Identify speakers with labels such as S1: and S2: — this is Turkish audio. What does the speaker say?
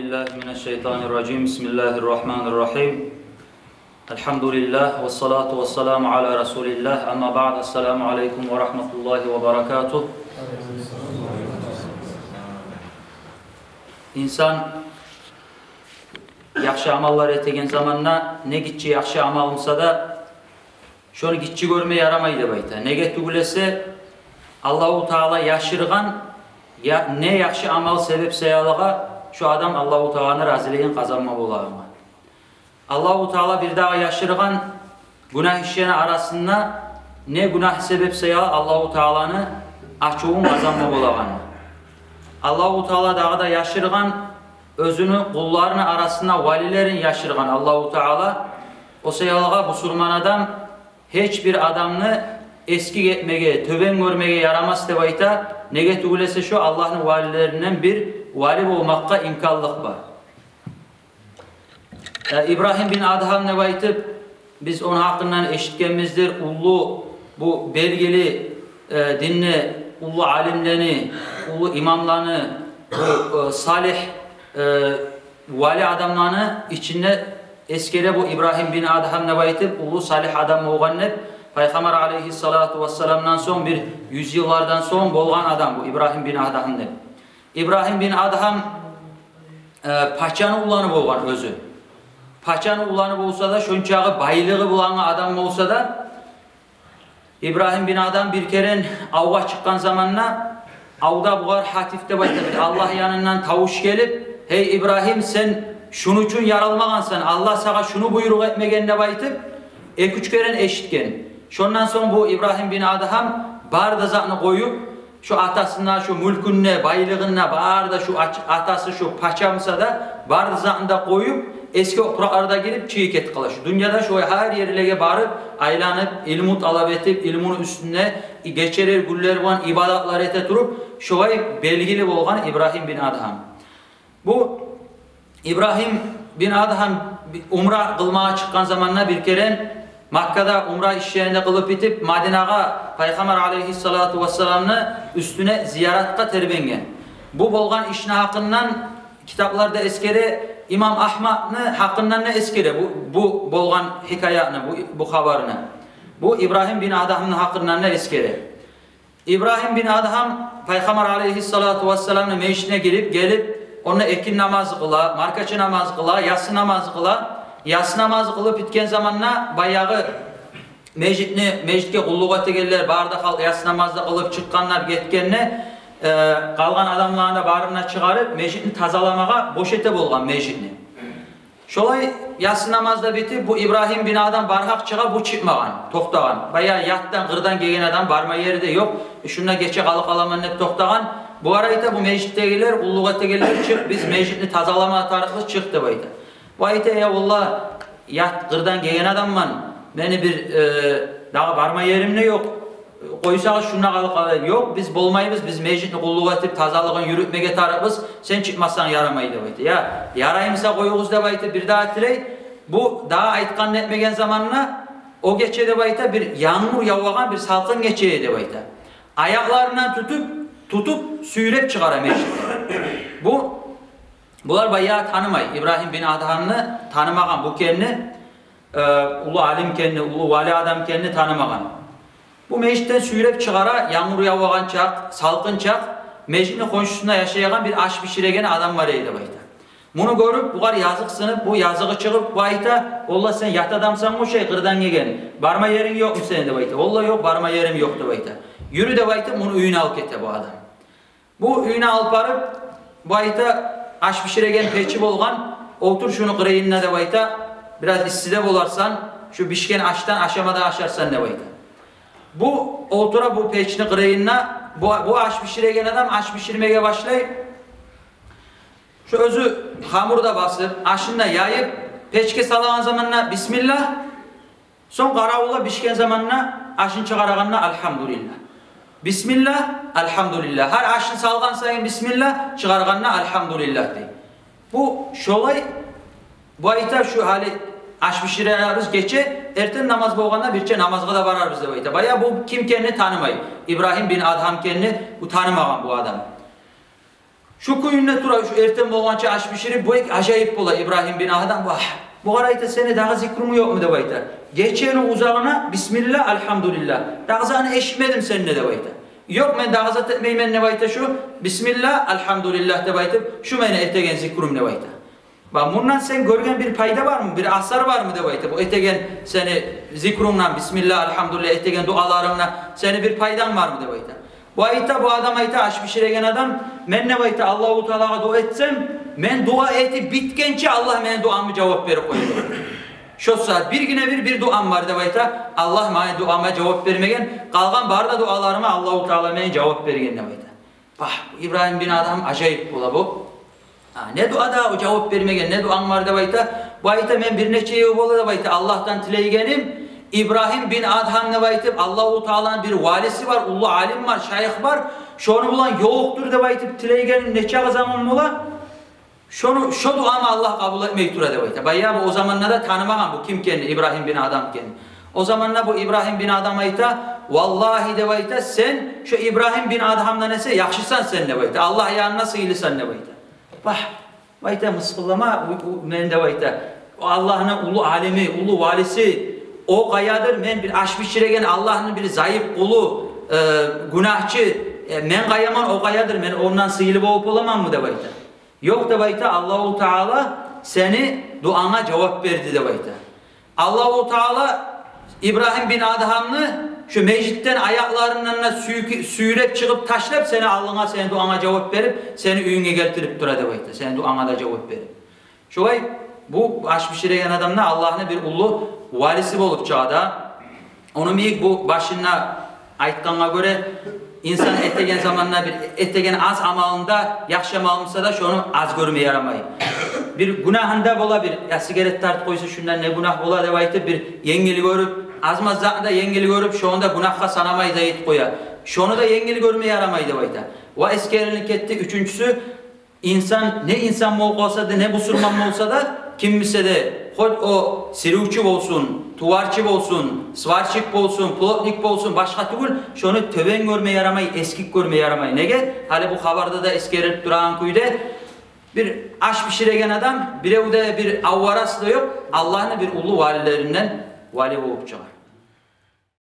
S1: Euzubillahimineşşeytanirracim. Bismillahirrahmanirrahim. Elhamdülillah ve salatu ve selamu ala Resulillah. Amma ba'd. Esselamu aleyküm ve rahmetullahi ve berekatuh. İnsan yaxşı amallar etegen zamanna ne gitçi yaxşı amal olsa da şunu gitçi görmeye yaramaydı bayta. Nege tugulese Allahu Teala yaşırgan ya ne yaxşı amal sebep seyalığa şu adam Allahu Teala'nın raziliğin kazanma bolağına. Allahu Teala bir daha yaşırgan günah işyeni arasında ne günah sebep seyalı Allahu Teala'nın açığın kazanma bolağına. Allahu Teala daha da yaşırgan özünü kullarının arasında valilerin yaşırgan Allahu Teala o seyalığa bu surman adam hiçbir adamını eski etmege, töben görmege yaramaz debayta nege tugulese şu Allah'ın valilerinden bir vali olmakka imkanlık var. İbrahim bin Adham ne baytıp biz onun hakkından eşitkenimizdir. Ulu bu belgeli dinli ulu alimlerini, ulu imamlarını, bu salih vali adamlarını içinde eskere bu İbrahim bin Adham ne baytıp ulu salih adam oğannet Peygamber aleyhissalatu vesselam'dan son bir yüzyıllardan son bolgan adam bu İbrahim bin Adham'dır. İbrahim bin Adham paçanı ulanı bolgan özü. Paçanı ulanı olsa da şunçağı baylığı bulan adam olsa da İbrahim bin Adham bir kere avga çıkan zamanla avda buğar hatifte baytadı. Allah yanından tavuş gelip hey İbrahim sen şunu için yaralmağansan Allah sana şunu buyruk etmegende baytıp üç kere eşitken. Şondan sonra bu İbrahim bin Adham barda zatını koyup şu atasına, şu mülkünne, baylığına, barda şu atası şu paçamsa da barda zatında koyup eski opraklarda girip çiğket kıla. Şu dünyada şu her yerlere barıp aylanıp ilmut alab etip ilmunun üstüne geçerir güller olan ibadatlar ete durup şu belgili olgan İbrahim bin Adham. Bu İbrahim bin Adham umra kılmaya çıkan zamanla bir kere Makka'da umra işlerinde kılıp bitip Madine'ga Peygamber aleyhissalatu vesselam'ını üstüne ziyaratka terbengen. Bu bolgan işine hakkından kitaplarda eskere İmam Ahmad'ın hakkından ne eskere bu bolgan hikayatını, bu haberini. Bu İbrahim bin Adham'ın hakkından ne eskere. İbrahim bin Adham Peygamber aleyhissalatu vesselam'ın meclisine gelip onunla ekin namazı kıla, markaçı namazı kıla, yatsı namazı kıla. Yatsı namazı kılıp bitken zamanla bayağı mecitke kulluğa tegeller barda yatsı namazı kılıp çıkanlar getkenine kalgan adamlarını barına çıkarıp mecitini tazalamağa boşete bolgan mecitini. Şolay yatsı namazda bitip bu İbrahim bin Adham barhak çığa bu çıkmagan, toktagan. Bayağı yattan kırdan gelen adam barma yeri de yok. Şuna geçe kalık alaman hep toktagan. Bu arayda bu mecittekiler kulluğa tegeller çık biz mecitini tazalama tarafı çıktı bayda. Vayte ya Allah yat kırdan gelen adamman beni bir daha varma yerim ne yok koysağı şuna kalık yok biz bolmayız biz mecitini kulluğa etip tazalığın yürütmege tarafız sen çıkmazsan yaramaydı vayte ya yarayımsa koyuğuz da vayte bir daha tirey bu daha aytkan etmegen zamanla o geçede vayte bir yağmur yağvagan bir salkın geçeydi vayte ayaklarından tutup süyrep çıkara mecitini Bunlar bayağı tanımay. İbrahim bin Adham'ını tanımagan bu kendini ulu alim kendini, ulu vali adam kendini tanımagan. Bu meclisten süyrep çıkara yağmur yağvagan çak, salkın çak, meclisin konşusunda yaşayan bir aş pişiregen adam var eydi bayta. Bunu görüp bular yazık sınıp bu yazığı çıkıp bayta Allah sen yat adamsan o şey kırdan gegen. Barma yerin yok mu senin de bayta? Allah yok barma yerim yoktu bayta. Yürü de bayta bunu üyüne al kete bu adam. Bu üyüne alıp barıp bayta aş pişiregen peçi bolgan otur şunu kırayınına da bayta biraz istide bolarsan şu pişken aştan aşamada aşarsan ne bayta. Bu otura bu peçini kırayınına bu aş pişiregen adam aş pişirmeye başlayıp şu özü hamurda basıp aşında yayıp peçke salan zamanla Bismillah son karavulla pişken zamanla aşın çıkaraganla Elhamdülillah. Bismillah, elhamdülillah. Her aşın salgan sayın Bismillah, çıkarganına elhamdülillah dey. Bu şolay, bu ayta şu hali aş pişireriz geçe, erten namaz boğanda birçe namazga da varar bizde bu ayta. Baya bu kim kendini tanımayı. İbrahim bin Adham kendini bu tanımagan bu adam. Şu kuyunne tura şu erten bolgança aş pişirip bu ek acayip bola İbrahim bin Adham vah. Bu arayta seni daha zikrumu yok mu de bayta. Geçeni uzağına Bismillah elhamdülillah. Dağzanı eşitmedim seninle de bayta. Yok men dağzat etmeymen ne bayta şu Bismillah elhamdülillah de bayta. Şu mene etegen zikrum ne bayta. Bak bundan sen görgen bir payda var mı? Bir asar var mı de bayta. Bu etegen seni zikrunla Bismillah elhamdülillah etegen dualarınla seni bir paydan var mı de bayta. Bu ayta bu adam ayta aş pişiregen adam men ne bayta Allahu Teala'ya dua etsem men dua eti bitkençe Allah men duamı cevap verip koyuyor. Şu saat bir güne bir duam var de bayta Allah men duama cevap vermegen kalgan barda dualarıma Allahu Teala men cevap bergen de bayta. Bah İbrahim bin Adham acayip bola bu. Ne duada o cevap vermegen ne duam var de bayta. Bu ayta men bir neçe yıl bola de bayta Allah'tan tileygenim. İbrahim bin Adham ne baytip Allahu Teala'nın bir valisi var, ulu alim var, şeyh var. Şonu bulan yoktur de baytip tileygenim neçe zaman bola. Şu duamı Allah kabul etmeyi tura de bayta. Bayağı bu o zamanlarda tanımagan bu kim kendi İbrahim bin Adham kendi. O zamanlar bu İbrahim bin Adham ayta vallahi de bayta sen şu İbrahim bin Adham'dan ese yakşısan sen de bayta. Allah yanına sığılısan de bayta. Bah bayta mıskıllama men de bayta. Allah'ın ulu alimi, ulu valisi o kayadır men bir aş pişiregen Allah'ın bir zayıf kulu günahçı men kayaman o kayadır men ondan sıyılıp olup olamam mı de bayta. Yok de bayta Allahu Teala seni duana cevap verdi de bayta. Allahu Teala İbrahim bin Adham'ı şu meclitten ayaklarından sürüp çıkıp taşlayıp seni Allah'a senin duana cevap verip seni üyüne getirip dura de bayta. Senin duana da cevap verip. Şoy bu aş pişiregen adamla Allah'ın bir ulu valisi bolup çağda. Onun bir bu başına aytkanına göre insan ettegen zamanla bir ettegen az amalında yaşamalımsa da şunu az görmeye yaramayı. Bir günahında bola bir ya sigaret tart koysa şundan ne günah bola de baytı bir yengili görüp azmaz da yengili görüp şu anda günahka sanamayı da yet koya. Şunu da yengili görmeye yaramayı de bayta. Ve eskerlik etti. Üçüncüsü insan ne insan mı olsa da ne busurman mı olsa da kimse de o siruvçu olsun, tuvarçı olsun, svarçık olsun, plotnik olsun, başka türlü şunu töven görmeye yaramayı, eskik görmeye yaramayı. Nege? Hali bu haberda da eskerip duran kuyude bir aş pişiregen adam, bir evde bir avvaras da yok. Allah'ın bir ulu valilerinden vali olup çıkar.